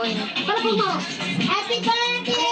Happy birthday.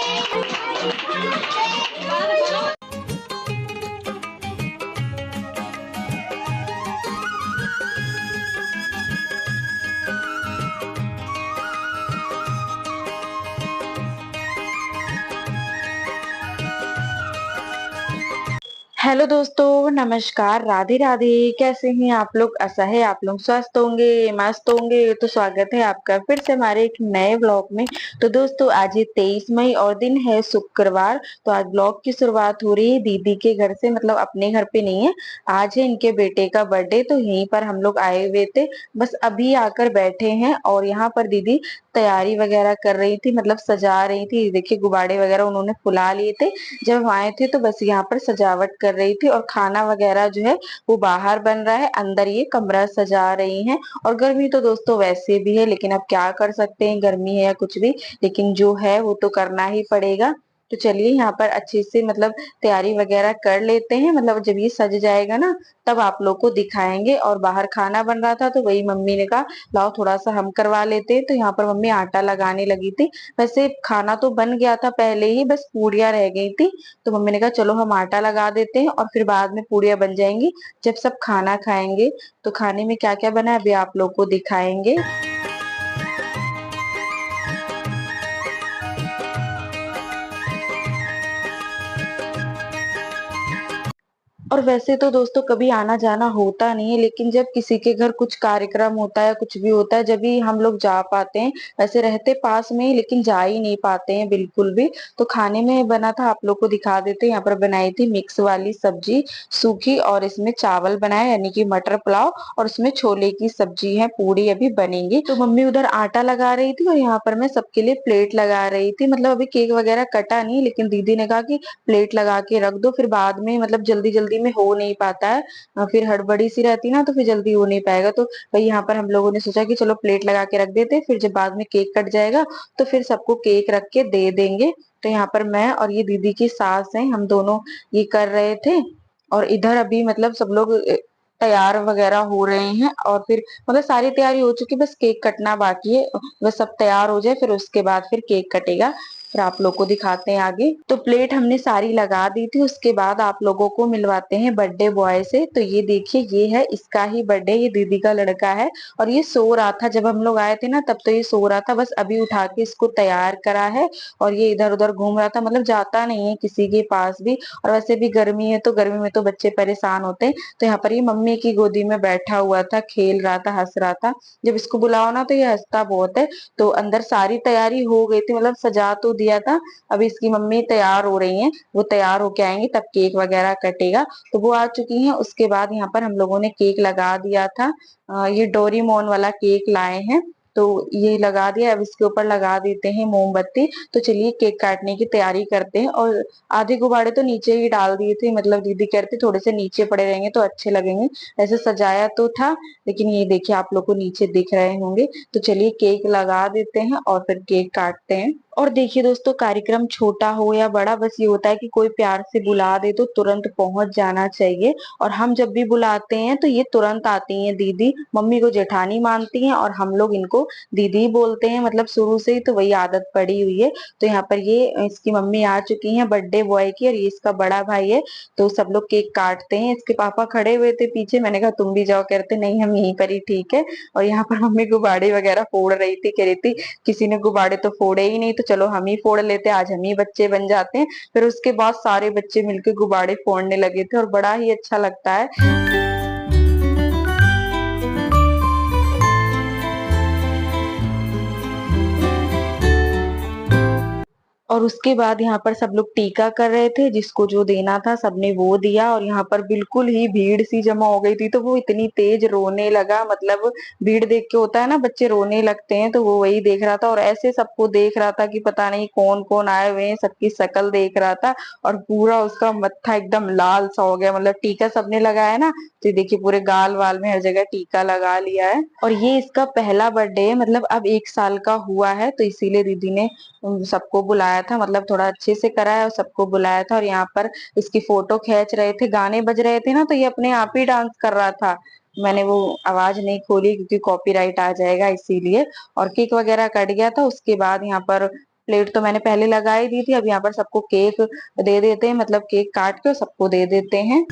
Hello दोस्तों, नमस्कार, राधे राधे। कैसे हैं आप लोग? आशा है आप लोग स्वस्थ होंगे, मस्त होंगे। तो स्वागत है आपका फिर से हमारे एक नए ब्लॉग में। तो दोस्तों आज है 23 मई और दिन है शुक्रवार। तो आज ब्लॉग की शुरुआत हो रही है दीदी के घर से, मतलब अपने घर पे नहीं है। आज है इनके बेटे का बर्थडे, तो यहीं पर हम लोग आए हुए थे। बस अभी आकर बैठे हैं और यहाँ पर दीदी तैयारी वगैरह कर रही थी, मतलब सजा रही थी। देखिए गुब्बारे वगैरह उन्होंने फुला लिए थे जब हम आए थे। तो बस यहाँ पर सजावट कर रही थी और खाना वगैरह जो है वो बाहर बन रहा है, अंदर ये कमरा सजा रही हैं। और गर्मी तो दोस्तों वैसे भी है, लेकिन अब क्या कर सकते हैं, गर्मी है या कुछ भी, लेकिन जो है वो तो करना ही पड़ेगा। तो चलिए यहाँ पर अच्छे से मतलब तैयारी वगैरह कर लेते हैं। मतलब जब ये सज जाएगा ना तब आप लोग को दिखाएंगे। और बाहर खाना बन रहा था तो वही मम्मी ने कहा लाओ थोड़ा सा हम करवा लेते हैं। तो यहाँ पर मम्मी आटा लगाने लगी थी। वैसे खाना तो बन गया था पहले ही, बस पूड़ियाँ रह गई थी। तो मम्मी ने कहा चलो हम आटा लगा देते हैं और फिर बाद में पूड़ियाँ बन जाएंगी जब सब खाना खाएंगे। तो खाने में क्या क्या बना है अभी आप लोग को दिखाएंगे। और वैसे तो दोस्तों कभी आना जाना होता नहीं है, लेकिन जब किसी के घर कुछ कार्यक्रम होता है, कुछ भी होता है, जब भी हम लोग जा पाते हैं। वैसे रहते पास में ही लेकिन जा ही नहीं पाते हैं बिल्कुल भी। तो खाने में बना था, आप लोग को दिखा देते हैं। यहाँ पर बनाई थी मिक्स वाली सब्जी सूखी, और इसमें चावल बनाए यानी कि मटर पुलाव, और उसमें छोले की सब्जी है। पूड़ी अभी बनेंगी। तो मम्मी उधर आटा लगा रही थी और यहाँ पर मैं सबके लिए प्लेट लगा रही थी। मतलब अभी केक वगैरह कटा नहीं, लेकिन दीदी ने कहा कि प्लेट लगा के रख दो, फिर बाद में मतलब जल्दी जल्दी में हो नहीं पाता है। फिर हड़बड़ी सी रहती ना तो फिर जल्दी हो नहीं पाएगा। तो भाई यहाँ पर हम लोगों ने सोचा कि चलो प्लेट लगा के रख देते, फिर जब बाद में केक कट जाएगा तो फिर सबको केक रख के दे देंगे। तो यहाँ पर मैं और ये दीदी की सास हैं, हम दोनों ये कर रहे थे। और इधर अभी मतलब सब लोग तैयार वगैरह हो रहे हैं। और फिर मतलब सारी तैयारी हो चुकी, बस केक कटना बाकी है। बस सब तैयार हो जाए फिर उसके बाद फिर केक कटेगा। फिर आप लोग को दिखाते हैं आगे। तो प्लेट हमने सारी लगा दी थी, उसके बाद आप लोगों को मिलवाते हैं बर्थडे बॉय से। तो ये देखिए ये है इसका ही बर्थडे, ये दीदी का लड़का है। और ये सो रहा था जब हम लोग आए थे ना, तब तो ये सो रहा था। बस अभी उठा के इसको तैयार करा है और ये इधर उधर घूम रहा था, मतलब जाता नहीं है किसी के पास भी। और वैसे भी गर्मी है तो गर्मी में तो बच्चे परेशान होते हैं। तो यहाँ पर ये मम्मी की गोदी में बैठा हुआ था, खेल रहा था, हंस रहा था। जब इसको बुलाओ ना तो ये हंसता बहुत है। तो अंदर सारी तैयारी हो गई थी, मतलब सजा तो दिया था। अभी इसकी मम्मी तैयार हो रही हैं, वो तैयार होके आएंगी तब केक वगैरह कटेगा। तो वो आ चुकी हैं। उसके बाद यहाँ पर हम लोगों ने केक लगा दिया था। ये डोरीमोन वाला केक लाए हैं। तो ये लगा दिया, अब इसके ऊपर लगा देते हैं मोमबत्ती। तो चलिए केक काटने की तैयारी करते हैं। और आधे गुब्बारे तो नीचे ही डाल दिए थे, मतलब दीदी कहते थोड़े से नीचे पड़े रहेंगे तो अच्छे लगेंगे। ऐसे सजाया तो था, लेकिन ये देखिए आप लोग को नीचे दिख रहे होंगे। तो चलिए केक लगा देते हैं और फिर केक काटते हैं। और देखिए दोस्तों कार्यक्रम छोटा हो या बड़ा, बस ये होता है कि कोई प्यार से बुला दे तो तुरंत पहुंच जाना चाहिए। और हम जब भी बुलाते हैं तो ये तुरंत आती हैं। दीदी मम्मी को जेठानी मानती हैं और हम लोग इनको दीदी बोलते हैं, मतलब शुरू से ही तो वही आदत पड़ी हुई है। तो यहाँ पर ये इसकी मम्मी आ चुकी है बर्थडे बॉय की, और ये इसका बड़ा भाई है। तो सब लोग केक काटते हैं। इसके पापा खड़े हुए थे पीछे, मैंने कहा तुम भी जाओ, कहते नहीं हम यहीं पर ही ठीक है। और यहाँ पर मम्मी गुब्बारे वगैरह फोड़ रही थी, कह रही थी किसी ने गुब्बारे तो फोड़े ही नहीं, तो चलो हम ही फोड़ लेते, आज हम ही बच्चे बन जाते हैं। फिर उसके बाद सारे बच्चे मिलकर गुब्बारे फोड़ने लगे थे और बड़ा ही अच्छा लगता है। और उसके बाद यहाँ पर सब लोग टीका कर रहे थे, जिसको जो देना था सबने वो दिया। और यहाँ पर बिल्कुल ही भीड़ सी जमा हो गई थी, तो वो इतनी तेज रोने लगा। मतलब भीड़ देख के होता है ना बच्चे रोने लगते हैं, तो वो वही देख रहा था और ऐसे सबको देख रहा था कि पता नहीं कौन कौन आए हुए हैं, सबकी शक्ल देख रहा था। और पूरा उसका मत्था एकदम लाल सा हो गया, मतलब टीका सबने लगाया ना, तो देखिए पूरे गाल वाल में हर जगह टीका लगा लिया है। और ये इसका पहला बर्थडे है, मतलब अब 1 साल का हुआ है, तो इसीलिए दीदी ने सबको बुलाया था, मतलब थोड़ा अच्छे से कराया और सबको बुलाया था। और यहाँ पर इसकी फोटो खींच रहे थे, गाने बज रहे थे ना, तो ये अपने आप ही डांस कर रहा था। मैंने वो आवाज नहीं खोली क्योंकि कॉपीराइट आ जाएगा इसीलिए। और केक वगैरह कट गया था। उसके बाद यहाँ पर प्लेट तो मैंने पहले लगा ही दी थी। अब यहाँ पर सबको केक दे देते हैं, मतलब केक काट के सबको दे देते हैं।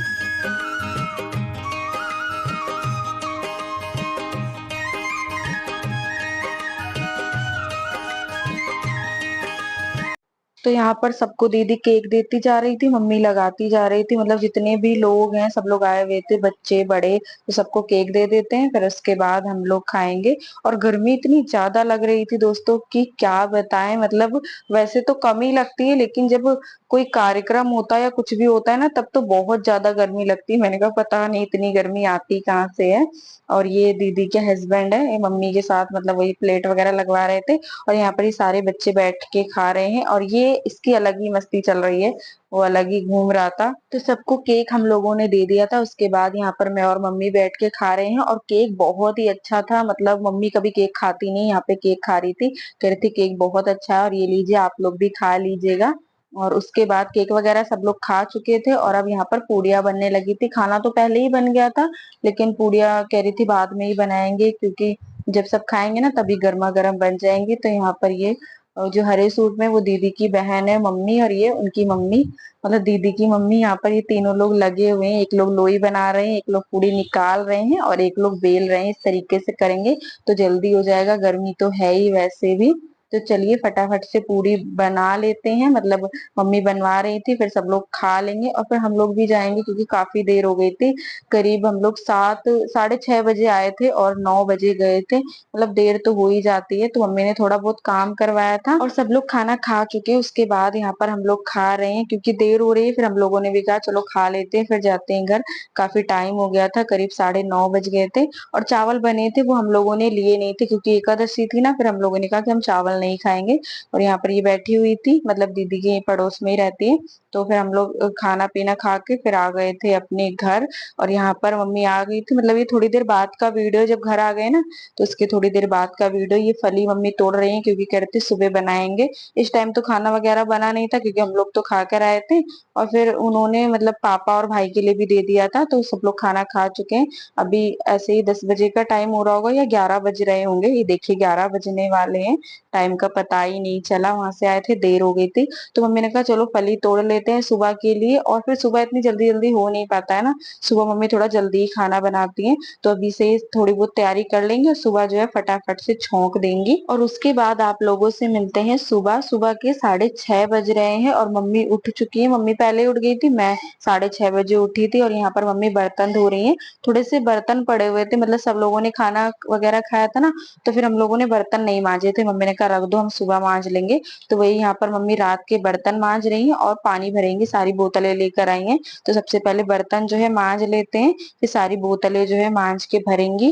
तो यहाँ पर सबको दीदी केक देती जा रही थी, मम्मी लगाती जा रही थी, मतलब जितने भी लोग हैं सब लोग आए हुए थे, बच्चे बड़े, तो सबको केक दे देते हैं, फिर उसके बाद हम लोग खाएंगे। और गर्मी इतनी ज्यादा लग रही थी दोस्तों कि क्या बताएं, मतलब वैसे तो कम ही लगती है, लेकिन जब कोई कार्यक्रम होता है या कुछ भी होता है ना, तब तो बहुत ज्यादा गर्मी लगती है। मैंने कहा पता नहीं इतनी गर्मी आती कहाँ से है। और ये दीदी के हस्बैंड है, ये मम्मी के साथ मतलब वही प्लेट वगैरह लगवा रहे थे। और यहाँ पर ये सारे बच्चे बैठ के खा रहे हैं, और ये इसकी अलग ही मस्ती चल रही है, वो अलग ही घूम रहा था। तो सबको केक हम लोगों ने दे दिया था। उसके बाद यहाँ पर मैं और मम्मी बैठ के खा रहे हैं, और केक बहुत ही अच्छा था। मतलब मम्मी कभी केक खाती नहीं, यहाँ पे केक खा रही थी, कह रही थी केक बहुत अच्छा है और ये लीजिए आप लोग भी खा लीजिएगा। और उसके बाद केक वगैरह सब लोग खा चुके थे, और अब यहाँ पर पूड़ियाँ बनने लगी थी। खाना तो पहले ही बन गया था, लेकिन पूड़ियाँ कह रही थी बाद में ही बनाएंगे, क्योंकि जब सब खाएंगे ना तभी गर्मा गर्म बन जाएंगी। तो यहाँ पर ये जो हरे सूट में वो दीदी की बहन है मम्मी, और ये उनकी मम्मी, मतलब दीदी की मम्मी। यहाँ पर ये तीनों लोग लगे हुए हैं, एक लोग लोई बना रहे हैं, एक लोग पूड़ी निकाल रहे हैं, और एक लोग बेल रहे हैं। इस तरीके से करेंगे तो जल्दी हो जाएगा, गर्मी तो है ही वैसे भी। तो चलिए फटाफट से पूरी बना लेते हैं, मतलब मम्मी बनवा रही थी, फिर सब लोग खा लेंगे और फिर हम लोग भी जाएंगे, क्योंकि काफी देर हो गई थी। करीब हम लोग 7 साढ़े 6 बजे आए थे और 9 बजे गए थे, मतलब देर तो हो ही जाती है। तो मम्मी ने थोड़ा बहुत काम करवाया था, और सब लोग खाना खा चुके। उसके बाद यहाँ पर हम लोग खा रहे हैं, क्योंकि देर हो रही है। फिर हम लोगों ने भी कहा चलो खा लेते हैं, फिर जाते हैं घर। काफी टाइम हो गया था, करीब 9:30 बज गए थे। और चावल बने थे, वो हम लोगों ने लिए नहीं थे क्योंकि एकादशी थी ना। फिर हम लोगों ने कहा कि हम चावल नहीं खाएंगे। और यहाँ पर ये बैठी हुई थी, मतलब दीदी के पड़ोस में ही रहती है। तो फिर हम लोग खाना पीना खा के फिर आ गए थे अपने घर। और यहाँ पर मम्मी आ गई थी, मतलब ये थोड़ी देर बाद का वीडियो, जब घर आ गए ना तो उसके थोड़ी देर बाद का वीडियो। ये फली मम्मी तोड़ रही है, क्योंकि कह रहे थे सुबह बनाएंगे। इस टाइम तो खाना वगैरह बना नहीं था, क्योंकि हम लोग तो खा कर आए थे। और फिर उन्होंने मतलब पापा और भाई के लिए भी दे दिया था, तो सब लोग खाना खा चुके हैं। अभी ऐसे ही 10 बजे का टाइम हो रहा होगा, या 11 बज रहे होंगे। ये देखिए 11 बजने वाले हैं, टाइम का पता ही नहीं चला। वहां से आए थे, देर हो गई थी। तो मम्मी ने कहा चलो फली तोड़ लेते हैं सुबह के लिए। और फिर सुबह इतनी जल्दी जल्दी हो नहीं पाता है ना, सुबह मम्मी थोड़ा जल्दी ही खाना बनाती हैं। तो अभी से थोड़ी बहुत तैयारी कर लेंगे, और सुबह जो है फटाफट से छौंक देंगी। और उसके बाद आप लोगों से मिलते हैं सुबह। सुबह के 6:30 बज रहे हैं, और मम्मी उठ चुकी है। मम्मी पहले उठ गई थी, मैं 6:30 बजे उठी थी। और यहाँ पर मम्मी बर्तन धो रही है। थोड़े से बर्तन पड़े हुए थे, मतलब सब लोगों ने खाना वगैरह खाया था ना, तो फिर हम लोगों ने बर्तन नहीं मांजे थे। मम्मी ने कहा रख दो, हम सुबह मांज लेंगे। तो वही यहाँ पर मम्मी रात के बर्तन मांज रही हैं और पानी भरेंगी, सारी बोतलें लेकर आई हैं। तो सबसे पहले बर्तन जो है मांज लेते हैं, फिर सारी बोतलें जो है मांज के भरेंगी।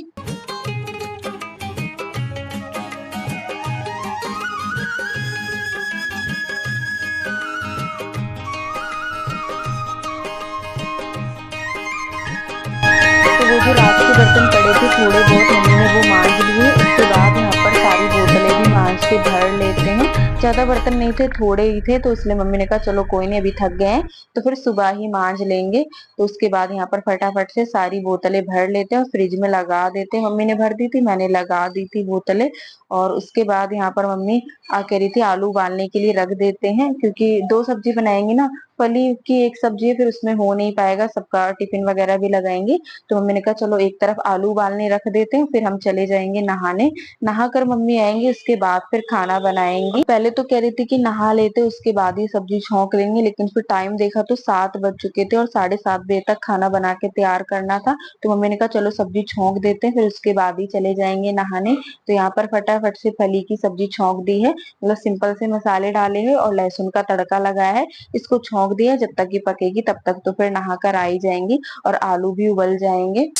तो वो जो रात के बर्तन पड़े थे थोड़े बहुत मम्मी ने वो मांज लिए। उसके बाद यहाँ पर सारी बोतलें भी मांज के भर लेते हैं। ज्यादा बर्तन नहीं थे, थोड़े ही थे, तो इसलिए मम्मी ने कहा चलो कोई नहीं, अभी थक गए हैं तो फिर सुबह ही मांज लेंगे। तो उसके बाद यहाँ पर फटाफट से सारी बोतलें भर लेते हैं और फ्रिज में लगा देते हैं। मम्मी ने भर दी थी, मैंने लगा दी थी बोतलें। और उसके बाद यहाँ पर मम्मी कह रही थी आलू उबालने के लिए रख देते हैं, क्योंकि 2 सब्जी बनाएंगे ना, फली की एक सब्जी है, फिर उसमें हो नहीं पाएगा, सबका टिफिन वगैरह भी लगाएंगे। तो मम्मी ने कहा चलो एक तरफ आलू उबालने रख देते हैं, फिर हम चले जाएंगे नहाने। नहा कर मम्मी आएंगे, उसके बाद फिर खाना बनाएंगी। पहले तो कह रही थी कि नहा लेते उसके बाद ही सब्जी छौंक लेंगे, लेकिन फिर टाइम देखा तो 7 बज चुके थे और 7:30 बजे तक खाना बना के तैयार करना था। तो मम्मी ने कहा चलो सब्जी छौंक देते हैं, फिर उसके बाद ही चले जाएंगे नहाने। तो यहाँ पर फटाफट से फली की सब्जी छौंक दी है, मतलब सिंपल से मसाले डाले हैं और लहसुन का तड़का लगाया है, इसको छौंक दिया। जब तक ये पकेगी तब तक तो फिर नहा कर आई जाएंगी और आलू भी उबल जाएंगे।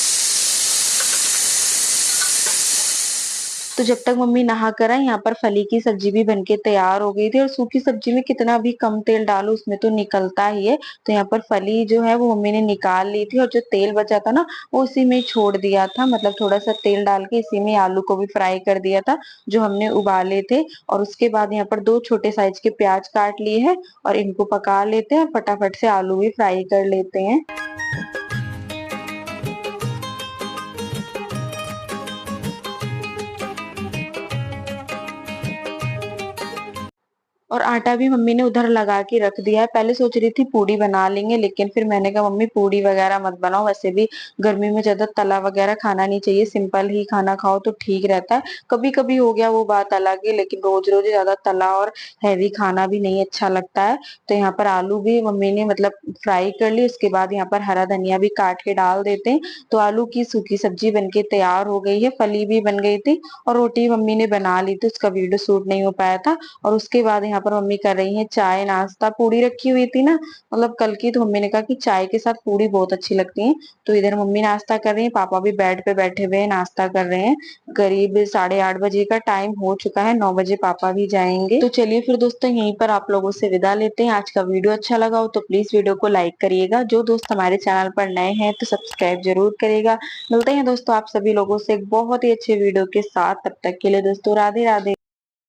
तो जब तक मम्मी नहा कर आई, यहाँ पर फली की सब्जी भी बनके तैयार हो गई थी। और सूखी सब्जी में कितना भी कम तेल डालो उसमें तो निकलता ही है। तो यहाँ पर फली जो है वो मम्मी ने निकाल ली थी, और जो तेल बचा था ना वो उसी में ही छोड़ दिया था, मतलब थोड़ा सा तेल डाल के इसी में आलू को भी फ्राई कर दिया था जो हमने उबाले थे। और उसके बाद यहाँ पर 2 छोटे साइज के प्याज काट लिए हैं, और इनको पका लेते हैं और फटाफट से आलू भी फ्राई कर लेते हैं। और आटा भी मम्मी ने उधर लगा के रख दिया है। पहले सोच रही थी पूड़ी बना लेंगे, लेकिन फिर मैंने कहा मम्मी पूड़ी वगैरह मत बनाओ, वैसे भी गर्मी में ज्यादा तला वगैरह खाना नहीं चाहिए, सिंपल ही खाना खाओ तो ठीक रहता है। कभी कभी हो गया वो बात अलग है, लेकिन रोज रोज ज्यादा तला और हैवी खाना भी नहीं अच्छा लगता है। तो यहाँ पर आलू भी मम्मी ने मतलब फ्राई कर ली, उसके बाद यहाँ पर हरा धनिया भी काट के डाल देते हैं। तो आलू की सूखी सब्जी बनके तैयार हो गई है, फली भी बन गई थी और रोटी मम्मी ने बना ली थी, उसका वीडियो शूट नहीं हो पाया था। और उसके बाद यहाँ पर मम्मी कर रही है चाय नाश्ता। पूड़ी रखी हुई थी ना, मतलब कल की, तो मम्मी ने कहा कि चाय के साथ पूड़ी बहुत अच्छी लगती है। तो इधर मम्मी नाश्ता कर रही है, पापा भी बेड पे बैठे हुए हैं, नाश्ता कर रहे हैं। करीब 8:30 बजे का टाइम हो चुका है, 9 बजे पापा भी जाएंगे। तो चलिए फिर दोस्तों यहीं पर आप लोगों से विदा लेते हैं। आज का वीडियो अच्छा लगा हो तो प्लीज वीडियो को लाइक करिएगा। जो दोस्त हमारे चैनल पर नए हैं तो सब्सक्राइब जरूर करेगा। मिलते हैं दोस्तों आप सभी लोगों से एक बहुत ही अच्छे वीडियो के साथ, तब तक के लिए दोस्तों राधे राधे।